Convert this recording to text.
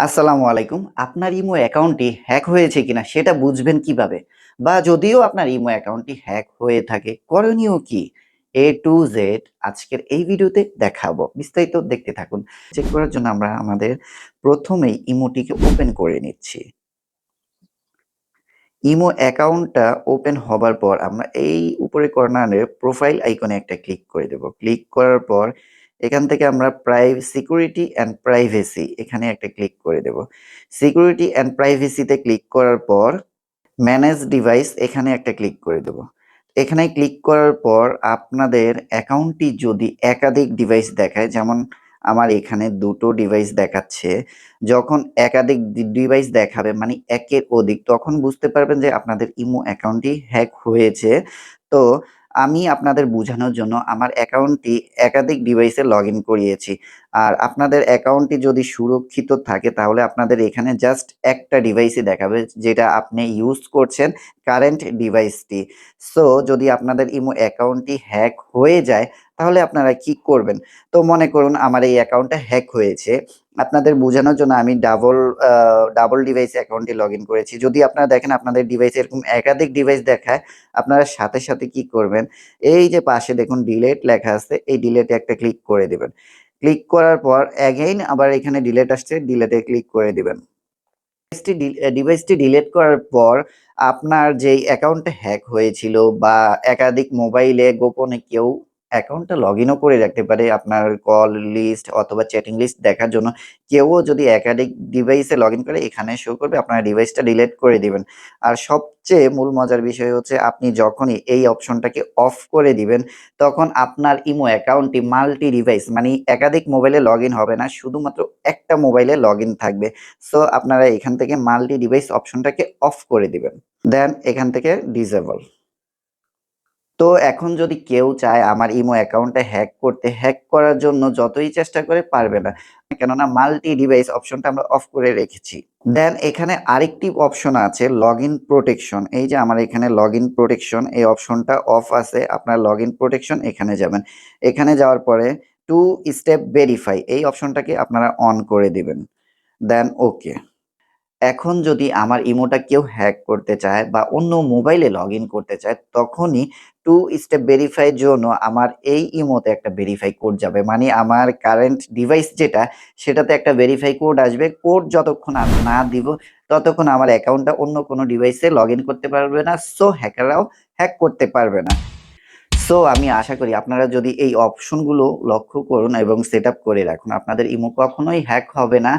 আসসালামু আলাইকুম। আপনার ইমো অ্যাকাউন্টটি হ্যাক হয়েছে কিনা সেটা বুঝবেন কিভাবে? বা যদিও আপনার ইমো অ্যাকাউন্টটি হ্যাক হয়ে থাকে, করণীয় কি? A to Z আজকের এই ভিডিওতে দেখাবো। বিস্তারিত দেখতে থাকুন। চেক করার জন্য আমরা আমাদের ১ম এই ইমোটিকে ওপেন করে নিচ্ছি। ইমো অ্যাকাউন্টটা ওপেন হবার পর আমরা এই উপরে কর্নারে প্রোফাইল আইকনে একটা ক্লিক করে দেব। ক্লিক করার পর এখান থেকে আমরা সিকিউরিটি অ্যান্ড প্রাইভেসি এখানে একটা ক্লিক করে দেব। সিকিউরিটি অ্যান্ড প্রাইভেসিতে ক্লিক করার পর ম্যানেজ ডিভাইস এখানে একটা ক্লিক করে দেব। এখানে ক্লিক করার পর আপনাদের অ্যাকাউন্টটি যদি একাধিক ডিভাইস দেখায়, যেমন আমার এখানে ২ টো ডিভাইস দেখাচ্ছে। যখন একাধিক ডিভাইস দেখাবে মানে একের অধিক, তখন বুঝতে পারবেন যে আপনাদের ইমো অ্যাকাউন্টটি হ্যাক হয়েছে। তো আমি আপনাদের বুঝানোর জন্য আমার অ্যাকাউন্টটি একাধিক ডিভাইসে লগইন করিয়েছি। আর আপনাদের অ্যাকাউন্টটি যদি সুরক্ষিত থাকে তাহলে আপনাদের এখানে জাস্ট একটা ডিভাইসই দেখাবে, যেটা আপনি ইউজ করছেন, কারেন্ট ডিভাইসটি। সো যদি আপনাদের ইমো অ্যাকাউন্টটি হ্যাক হয়ে যায় তাহলে আপনারা কি করবেন? তো মনে করুন আমার এই অ্যাকাউন্টটা হ্যাক হয়েছে। আপনাদের বোঝানোর জন্য আমি ডাবল ডিভাইস অ্যাকাউন্টে লগইন করেছি। যদি আপনারা দেখেন আপনাদের ডিভাইসে এরকম একাধিক ডিভাইস দেখায়, আপনারা সাথে, সাথে কি করবেন? এই যে পাশে দেখুন ডিলিট লেখা আছে, এই ডিলিটে একটা ক্লিক করে দিবেন। ক্লিক করার পর এগেইন আবার এখানে ডিলিট আসছে, ডিলিটে ক্লিক করে দিবেন। ডিভাইসটি ডিলিট করার পর আপনার যেই অ্যাকাউন্টটা হ্যাক হয়েছিল বা একাধিক মোবাইলে গোপনে কেউ অ্যাকাউন্টটা লগইনও করে রাখতে পারে আপনার কল লিস্ট অথবা চ্যাটিং লিস্ট দেখার জন্য। কেউও যদি একাধিক ডিভাইসে লগইন করে এখানে শো করবে, আপনার ডিভাইসটা ডিলিট করে দিবেন। আর সবচেয়ে মূল মজার বিষয় হচ্ছে আপনি যখনই এই অপশনটাকে অফ করে দিবেন, তখন আপনার ইমো অ্যাকাউন্টটি মাল্টি ডিভাইস মানে একাধিক মোবাইলে লগইন হবে না, শুধুমাত্র একটা মোবাইলে লগইন থাকবে। সো আপনারা এখান থেকে মাল্টি ডিভাইস অপশনটাকে অফ করে দিবেন। দেন এখান থেকে ডিসেবল। তো এখন যদি কেউ চায় আমার ইমো অ্যাকাউন্টটা হ্যাক করতে, হ্যাক করার জন্য যতই চেষ্টা করে পারবে না। কেননা মাল্টি ডিভাইস অপশনটা আমরা অফ করে রেখেছি। দেন এখানে আরেকটি অপশন আছে লগইন প্রোটেকশন। এই যে আমার এখানে লগইন প্রোটেকশন এই অপশনটা অফ আছে। আপনার লগইন প্রোটেকশন এখানে যাবেন। এখানে যাওয়ার পরে 2 স্টেপ ভেরিফাই এই অপশনটাকে আপনারা অন করে দিবেন। দেন ওকে। এখন যদি আমার ইমোটা কেউ হ্যাক করতে চায় বা অন্য মোবাইলে লগইন করতে চায়, তখনই 2 স্টেপ ভেরিফাই এর জন্য আমার এই ইমোতে একটা ভেরিফাই কোড যাবে। মানে আমার কারেন্ট ডিভাইস যেটা, সেটাতে একটা ভেরিফাই কোড আসবে। কোড যতক্ষণ আমি না দিব, ততক্ষণ আমার অ্যাকাউন্টটা অন্য কোনো ডিভাইসে লগইন করতে পারবে না। সো হ্যাকাররাও হ্যাক করতে পারবে না। সো আমি আশা করি আপনারা যদি এই অপশনগুলো লক্ষ্য করুন এবং সেটআপ করে রাখুন, আপনাদের ইমো কখনোই হ্যাক হবে না।